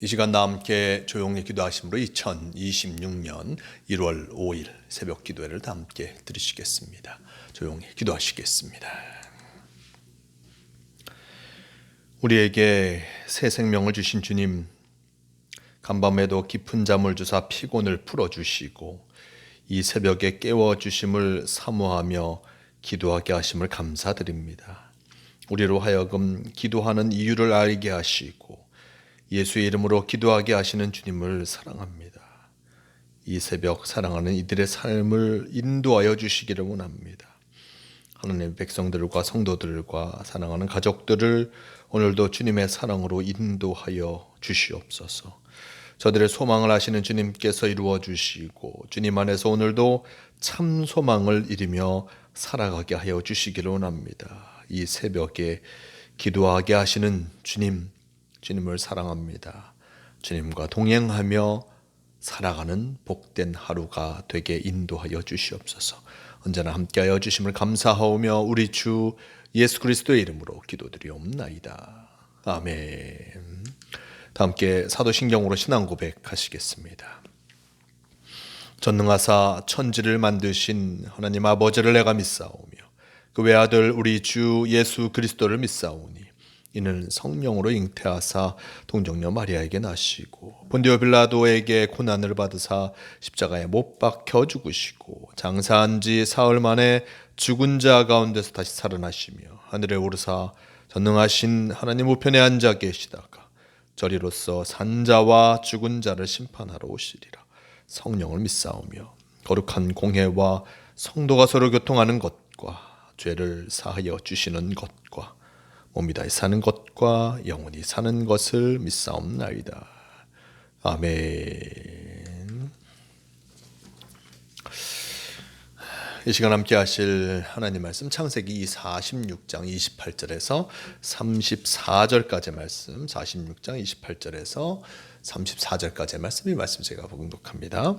이 시간 다 함께 조용히 기도하심으로 2026년 1월 5일 새벽 기도회를 다 함께 드리시겠습니다. 조용히 기도하시겠습니다. 우리에게 새 생명을 주신 주님, 간밤에도 깊은 잠을 주사 피곤을 풀어주시고 이 새벽에 깨워주심을 사모하며 기도하게 하심을 감사드립니다. 우리로 하여금 기도하는 이유를 알게 하시고 예수의 이름으로 기도하게 하시는 주님을 사랑합니다. 이 새벽 사랑하는 이들의 삶을 인도하여 주시기를 원합니다. 하나님의 백성들과 성도들과 사랑하는 가족들을 오늘도 주님의 사랑으로 인도하여 주시옵소서. 저들의 소망을 아시는 주님께서 이루어 주시고 주님 안에서 오늘도 참 소망을 이루며 살아가게 하여 주시기를 원합니다. 이 새벽에 기도하게 하시는 주님을 사랑합니다. 주님과 동행하며 살아가는 복된 하루가 되게 인도하여 주시옵소서. 언제나 함께하여 주심을 감사하오며 우리 주 예수 그리스도의 이름으로 기도드리옵나이다. 아멘. 다 함께 사도신경으로 신앙 고백하시겠습니다. 전능하사 천지를 만드신 하나님 아버지를 내가 믿사오며 그 외아들 우리 주 예수 그리스도를 믿사오니 이는 성령으로 잉태하사 동정녀 마리아에게 나시고 본디오 빌라도에게 고난을 받으사 십자가에 못 박혀 죽으시고 장사한 지 사흘 만에 죽은 자 가운데서 다시 살아나시며 하늘에 오르사 전능하신 하나님 우편에 앉아 계시다가 저리로서 산자와 죽은 자를 심판하러 오시리라. 성령을 믿사오며 거룩한 공회와 성도가 서로 교통하는 것과 죄를 사하여 주시는 것과 몸이 다시 사는 것과 영원히 사는 것을 믿사옵나이다. 아멘. 이 시간 함께 하실 하나님 말씀 창세기 46장 28절에서 34절까지 말씀, 46장 28절에서 34절까지의 말씀, 이 말씀 제가 봉독합니다.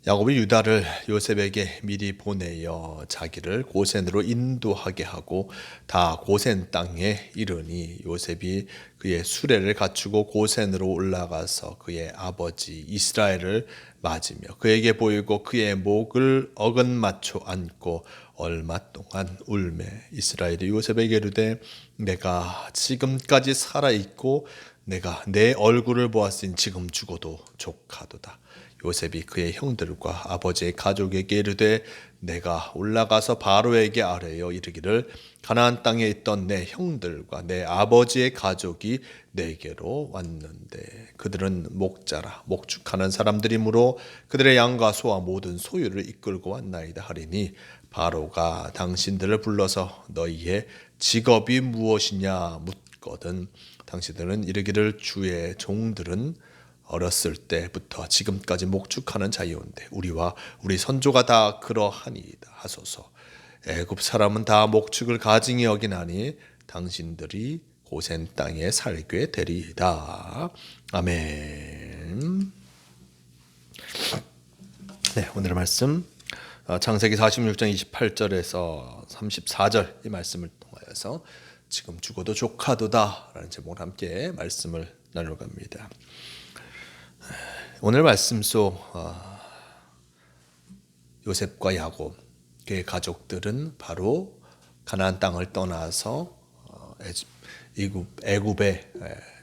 야곱이 유다를 요셉에게 미리 보내어 자기를 고센으로 인도하게 하고 다 고센 땅에 이르니 요셉이 그의 수레를 갖추고 고센으로 올라가서 그의 아버지 이스라엘을 맞으며 그에게 보이고 그의 목을 어긋맞춰 안고 얼마 동안 울매 이스라엘이 요셉에게 이르되 내가 지금까지 살아있고 내가 내 얼굴을 보았으니 지금 죽어도 족하도다. 요셉이 그의 형들과 아버지의 가족에게 이르되 내가 올라가서 바로에게 아뢰어 이르기를 가나안 땅에 있던 내 형들과 내 아버지의 가족이 내게로 왔는데 그들은 목자라 목축하는 사람들이므로 그들의 양과 소와 모든 소유를 이끌고 왔나이다 하리니 바로가 당신들을 불러서 너희의 직업이 무엇이냐 묻거든 당신들은 이르기를 주의 종들은 어렸을 때부터 지금까지 목축하는 자이온데 우리와 우리 선조가 다 그러하니이다 하소서. 애굽 사람은 다 목축을 가증히 여기나니 당신들이 고센 땅에 살게 되리이다. 아멘. 네, 오늘의 말씀 창세기 46장 28절에서 34절 이 말씀을 통하여서 지금 죽어도 족하도다 라는 제목으로 함께 말씀을 나눠갑니다. 오늘 말씀 속 요셉과 야곱 그의 가족들은 바로 가나안 땅을 떠나서 애굽에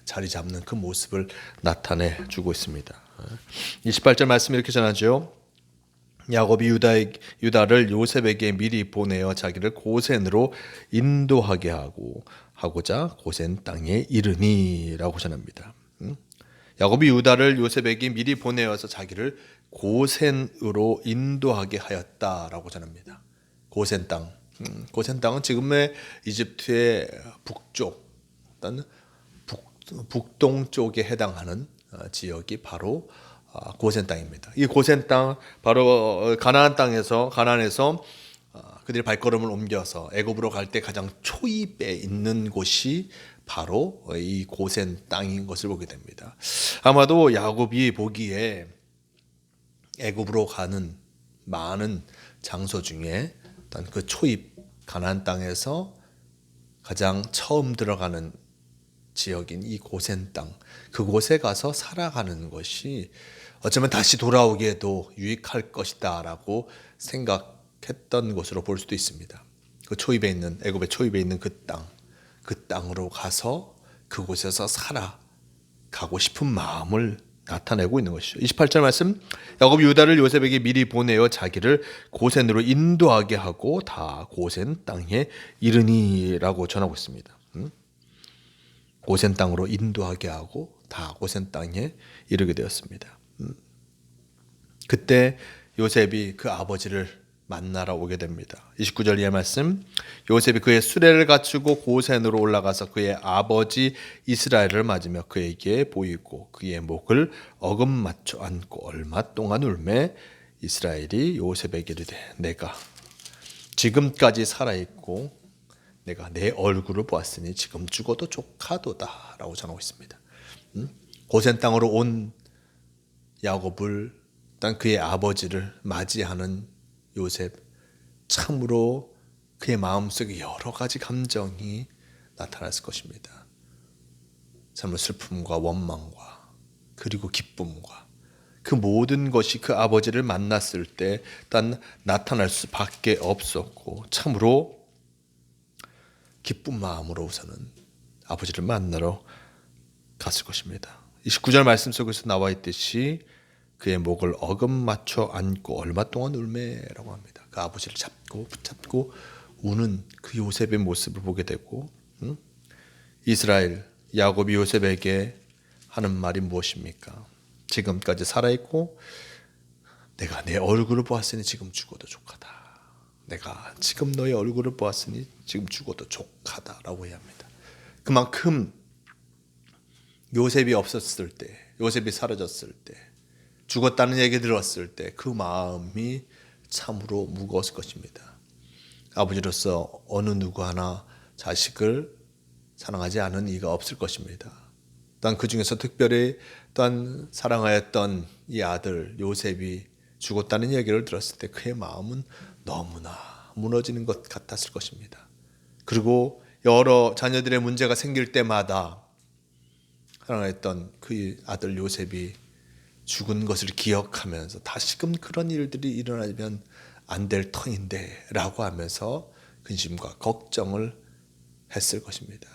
자리 잡는 그 모습을 나타내 주고 있습니다. 28절 말씀 이렇게 전하죠. 야곱이 유다를 요셉에게 미리 보내어 자기를 고센으로 인도하게 하고자 고센 땅에 이르니라고 전합니다. 야곱이 유다를 요셉에게 미리 보내어서 자기를 고센으로 인도하게 하였다라고 전합니다. 고센 땅. 고센 땅은 지금의 이집트의 북쪽, 어떤 북동쪽에 해당하는 지역이 바로 고센 땅입니다. 이 고센 땅 바로 가나안에서 그들이 발걸음을 옮겨서 애굽으로 갈 때 가장 초입에 있는 곳이 바로 이 고센 땅인 것을 보게 됩니다. 아마도 야곱이 보기에 애굽으로 가는 많은 장소 중에 일단 그 초입 가나안 땅에서 가장 처음 들어가는 지역인 이 고센 땅, 그곳에 가서 살아가는 것이 어쩌면 다시 돌아오기에도 유익할 것이다라고 생각했던 것으로 볼 수도 있습니다. 그 초입에 있는 애굽의 초입에 있는 그 땅으로 가서 그곳에서 살아가고 싶은 마음을 나타내고 있는 것이죠. 28절 말씀, 야곱이 유다를 요셉에게 미리 보내어 자기를 고센으로 인도하게 하고 다 고센 땅에 이르니라고 전하고 있습니다. 고센 땅으로 인도하게 하고 다 고센 땅에 이르게 되었습니다. 그때 요셉이 그 아버지를 만나러 오게 됩니다. 29절 이하 말씀, 요셉이 그의 수레를 갖추고 고센으로 올라가서 그의 아버지 이스라엘을 맞으며 그에게 보이고 그의 목을 어금맞춰 안고 얼마 동안 울매 이스라엘이 요셉에게 이르되 내가 지금까지 살아있고 내가 내 얼굴을 보았으니 지금 죽어도 족하도다 라고 전하고 있습니다. 고센 땅으로 온 야곱을, 일단 그의 아버지를 맞이하는 요셉, 참으로 그의 마음속에 여러 가지 감정이 나타났을 것입니다. 참으로 슬픔과 원망과 그리고 기쁨과 그 모든 것이 그 아버지를 만났을 때 일단 나타날 수밖에 없었고, 참으로 기쁜 마음으로 우선은 아버지를 만나러 갔을 것입니다. 29절 말씀 속에서 나와 있듯이 그의 목을 어금맞춰 안고 얼마 동안 울매라고 합니다. 그 아버지를 잡고 붙잡고 우는 그 요셉의 모습을 보게 되고, 이스라엘 야곱이 요셉에게 하는 말이 무엇입니까? 지금까지 살아있고 내가 내 얼굴을 보았으니 지금 죽어도 족하다. 내가 지금 너의 얼굴을 보았으니 지금 죽어도 족하다라고 해야 합니다. 그만큼 요셉이 없었을 때, 요셉이 사라졌을 때, 죽었다는 얘기 들었을 때 그 마음이 참으로 무거웠을 것입니다. 아버지로서 어느 누구 하나 자식을 사랑하지 않은 이가 없을 것입니다. 또한 그 중에서 특별히 또한 사랑하였던 이 아들 요셉이 죽었다는 얘기를 들었을 때 그의 마음은 너무나 무너지는 것 같았을 것입니다. 그리고 여러 자녀들의 문제가 생길 때마다 사랑하였던 그 아들 요셉이 죽은 것을 기억하면서 다시금 그런 일들이 일어나면 안 될 터인데 라고 하면서 근심과 걱정을 했을 것입니다.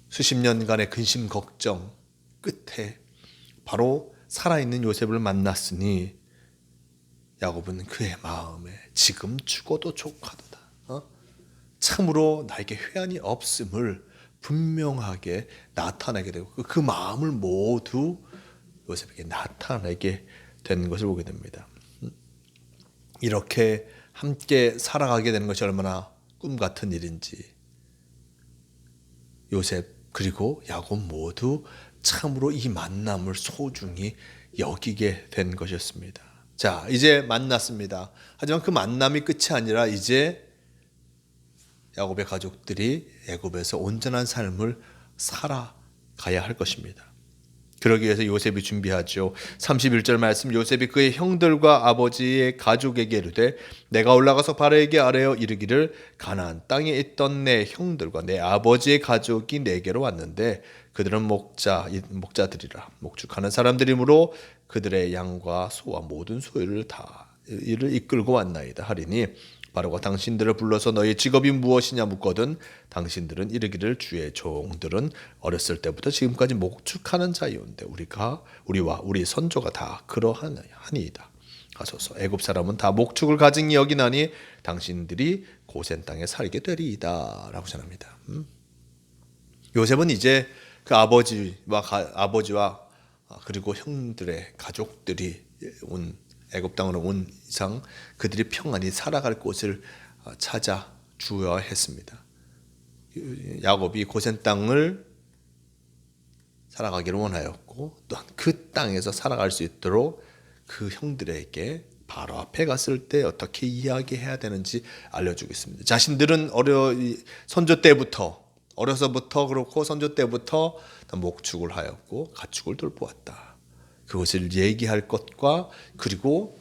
수십 년간의 근심 걱정 끝에 바로 살아있는 요셉을 만났으니 야곱은 그의 마음에 지금 죽어도 족하도다, 참으로 나에게 회한이 없음을 분명하게 나타내게 되고 그 마음을 모두 요셉에게 나타내게 된 것을 보게 됩니다. 이렇게 함께 살아가게 되는 것이 얼마나 꿈 같은 일인지 요셉 그리고 야곱 모두 참으로 이 만남을 소중히 여기게 된 것이었습니다. 자, 이제 만났습니다. 하지만 그 만남이 끝이 아니라 이제 야곱의 가족들이 애굽에서 온전한 삶을 살아가야 할 것입니다. 그러기 위해서 요셉이 준비하죠. 31절 말씀, 요셉이 그의 형들과 아버지의 가족에게 이르되 내가 올라가서 바로에게 아뢰어 이르기를 가나안 땅에 있던 내 형들과 내 아버지의 가족이 내게로 왔는데 그들은 목자들이라 목축하는 사람들이므로 그들의 양과 소와 모든 소유를 다 이를 이끌고 왔나이다 하리니 바로가 당신들을 불러서 너희 직업이 무엇이냐 묻거든 당신들은 이르기를 주의 종들은 어렸을 때부터 지금까지 목축하는 자이온데 우리와 우리 선조가 다 그러하니이다. 가소서 애굽 사람은 다 목축을 가증히 여기나니 당신들이 고센 땅에 살게 되리이다 라고 전합니다. 요셉은 이제 그 아버지와 그리고 형들의 가족들이 온 애굽 땅으로 온 이상 그들이 평안히 살아갈 곳을 찾아 주어야 했습니다. 야곱이 고센 땅을 살아가기를 원하였고 또한 그 땅에서 살아갈 수 있도록 그 형들에게 바로 앞에 갔을 때 어떻게 이야기해야 되는지 알려주고 있습니다. 자신들은 어려서부터 그렇고 선조 때부터 목축을 하였고 가축을 돌보았다. 그것을 얘기할 것과 그리고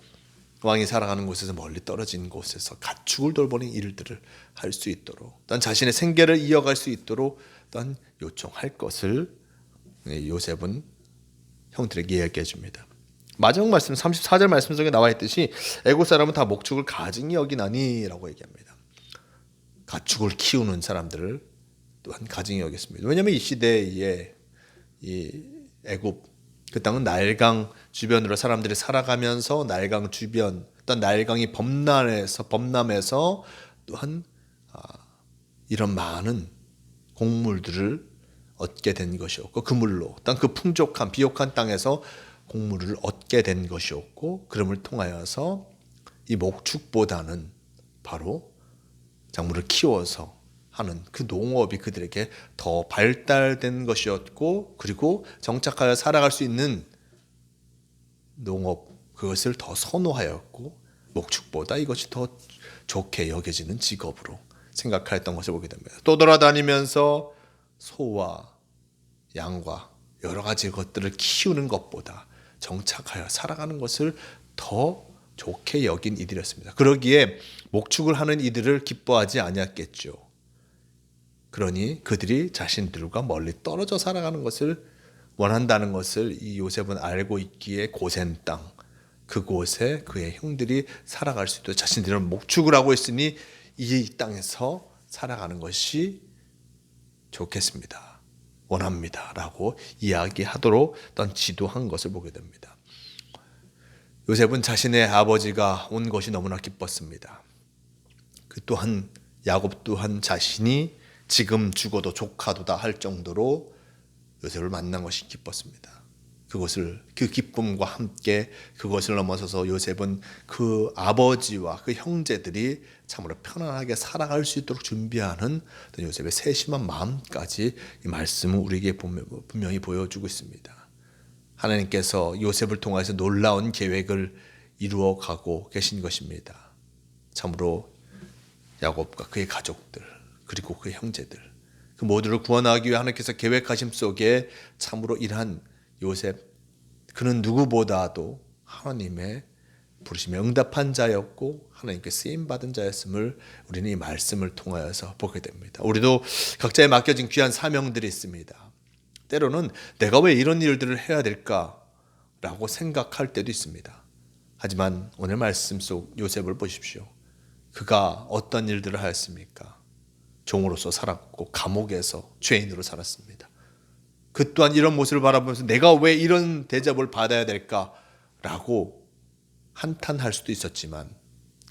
왕이 살아가는 곳에서 멀리 떨어진 곳에서 가축을 돌보는 일들을 할 수 있도록 난 자신의 생계를 이어갈 수 있도록 어떤 요청할 것을 요셉은 형들에게 이야기해 줍니다. 마지막 말씀 34절 말씀 속에 나와 있듯이 애굽 사람은 다 목축을 가증히 여기나니라고 얘기합니다. 가축을 키우는 사람들을 또한 가증히 여겼습니다. 왜냐하면 이 시대에 이 애굽 그 땅은 나일강 주변으로 사람들이 살아가면서 나일강 주변 어떤 나일강이 범람해서 또한 이런 많은 곡물들을 얻게 된 것이었고 그물로 땅 그 풍족한 비옥한 땅에서 곡물을 얻게 된 것이었고 그름을 통하여서 이 목축보다는 바로 작물을 키워서 하는 그 농업이 그들에게 더 발달된 것이었고 그리고 정착하여 살아갈 수 있는 농업 그것을 더 선호하였고 목축보다 이것이 더 좋게 여겨지는 직업으로 생각하였던 것을 보게 됩니다. 또 돌아다니면서 소와 양과 여러 가지 것들을 키우는 것보다 정착하여 살아가는 것을 더 좋게 여긴 이들이었습니다. 그러기에 목축을 하는 이들을 기뻐하지 아니했겠죠. 그러니 그들이 자신들과 멀리 떨어져 살아가는 것을 원한다는 것을 이 요셉은 알고 있기에 고센 땅 그곳에 그의 형들이 살아갈 수 있도록 자신들은 목축을 하고 있으니 이 땅에서 살아가는 것이 좋겠습니다. 원합니다. 라고 이야기하도록 어떤 지도한 것을 보게 됩니다. 요셉은 자신의 아버지가 온 것이 너무나 기뻤습니다. 그 또한 야곱 또한 자신이 지금 죽어도 조카도다 할 정도로 요셉을 만난 것이 기뻤습니다. 그 기쁨과 함께 그것을 넘어서서 요셉은 그 아버지와 그 형제들이 참으로 편안하게 살아갈 수 있도록 준비하는 요셉의 세심한 마음까지 이 말씀은 우리에게 분명히 보여주고 있습니다. 하나님께서 요셉을 통해서 놀라운 계획을 이루어가고 계신 것입니다. 참으로 야곱과 그의 가족들 그리고 그의 형제들 그 모두를 구원하기 위해 하나님께서 계획하심 속에 참으로 일한 요셉 그는 누구보다도 하나님의 부르심에 응답한 자였고 하나님께 쓰임받은 자였음을 우리는 이 말씀을 통하여서 보게 됩니다. 우리도 각자에 맡겨진 귀한 사명들이 있습니다. 때로는 내가 왜 이런 일들을 해야 될까라고 생각할 때도 있습니다. 하지만 오늘 말씀 속 요셉을 보십시오. 그가 어떤 일들을 하였습니까? 종으로서 살았고 감옥에서 죄인으로 살았습니다. 그 또한 이런 모습을 바라보면서 내가 왜 이런 대접을 받아야 될까라고 한탄할 수도 있었지만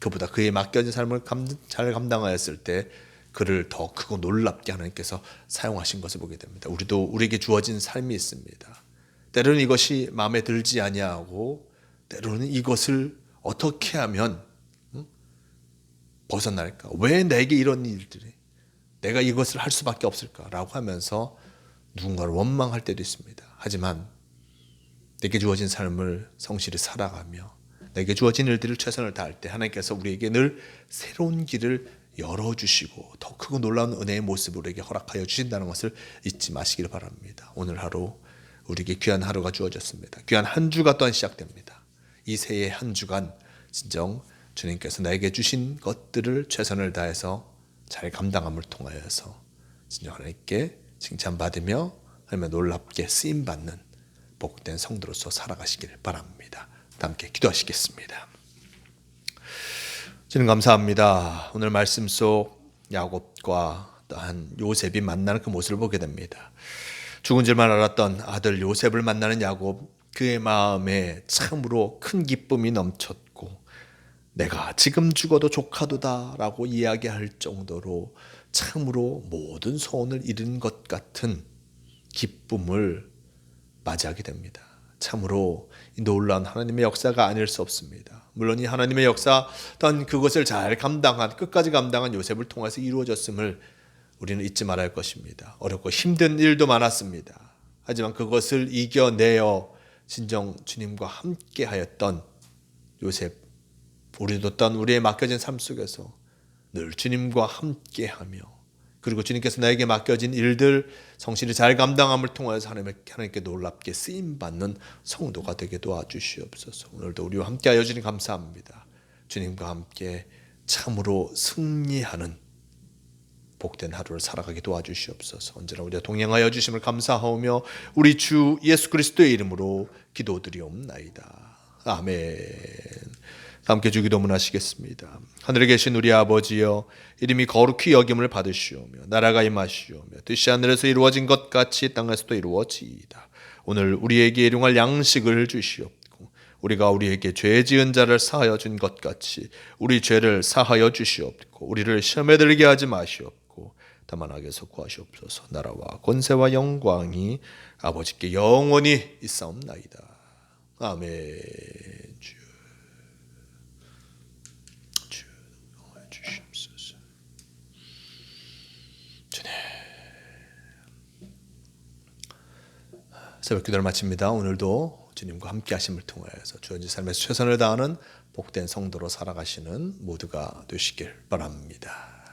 그보다 그의 맡겨진 삶을 잘 감당하였을 때 그를 더 크고 놀랍게 하나님께서 사용하신 것을 보게 됩니다. 우리도 우리에게 주어진 삶이 있습니다. 때로는 이것이 마음에 들지 아니하고 때로는 이것을 어떻게 하면 벗어날까? 왜 내게 이런 일들이 내가 이것을 할 수밖에 없을까라고 하면서 누군가를 원망할 때도 있습니다. 하지만 내게 주어진 삶을 성실히 살아가며 내게 주어진 일들을 최선을 다할 때 하나님께서 우리에게 늘 새로운 길을 열어주시고 더 크고 놀라운 은혜의 모습을 우리에게 허락하여 주신다는 것을 잊지 마시기를 바랍니다. 오늘 하루 우리에게 귀한 하루가 주어졌습니다. 귀한 한 주가 또한 시작됩니다. 이 새해 한 주간 진정 주님께서 나에게 주신 것들을 최선을 다해서 잘 감당함을 통하여서 진정 하나님께 칭찬받으며 하나님의 놀랍게 쓰임받는 복된 성도로서 살아가시길 바랍니다. 함께 기도하시겠습니다. 주님 감사합니다. 오늘 말씀 속 야곱과 또한 요셉이 만나는 그 모습을 보게 됩니다. 죽은 줄만 알았던 아들 요셉을 만나는 야곱 그의 마음에 참으로 큰 기쁨이 넘쳤고 내가 지금 죽어도 조카도다 라고 이야기할 정도로 참으로 모든 소원을 이룬 것 같은 기쁨을 맞이하게 됩니다. 참으로 이 놀라운 하나님의 역사가 아닐 수 없습니다. 물론 이 하나님의 역사 또한 그것을 잘 끝까지 감당한 요셉을 통해서 이루어졌음을 우리는 잊지 말아야 할 것입니다. 어렵고 힘든 일도 많았습니다. 하지만 그것을 이겨내어 진정 주님과 함께 하였던 요셉 우리도 또한 우리의 맡겨진 삶 속에서 늘 주님과 함께하며 그리고 주님께서 나에게 맡겨진 일들 성실히 잘 감당함을 통하여서 하나님께 놀랍게 쓰임받는 성도가 되게 도와주시옵소서. 오늘도 우리와 함께하여 주님 감사합니다. 주님과 함께 참으로 승리하는 복된 하루를 살아가게 도와주시옵소서. 언제나 우리와 동행하여 주심을 감사하오며 우리 주 예수 그리스도의 이름으로 기도드리옵나이다. 아멘. 함께 주기도문 하시겠습니다. 하늘에 계신 우리 아버지여, 이름이 거룩히 여김을 받으시오며 나라가 임하시오며 뜻이 하늘에서 이루어진 것 같이 땅에서도 이루어지이다. 오늘 우리에게 일용할 양식을 주시옵고 우리가 우리에게 죄 지은 자를 사하여 준 것 같이 우리 죄를 사하여 주시옵고 우리를 시험에 들게 하지 마시옵고 다만 악에서 구하시옵소서. 나라와 권세와 영광이 아버지께 영원히 있사옵나이다. 아멘. 주 주시옵소서. 주님. 새벽 기도를 마칩니다. 오늘도 주님과 함께 하심을 통하여서 주어진 삶에서 최선을 다하는 복된 성도로 살아가시는 모두가 되시길 바랍니다.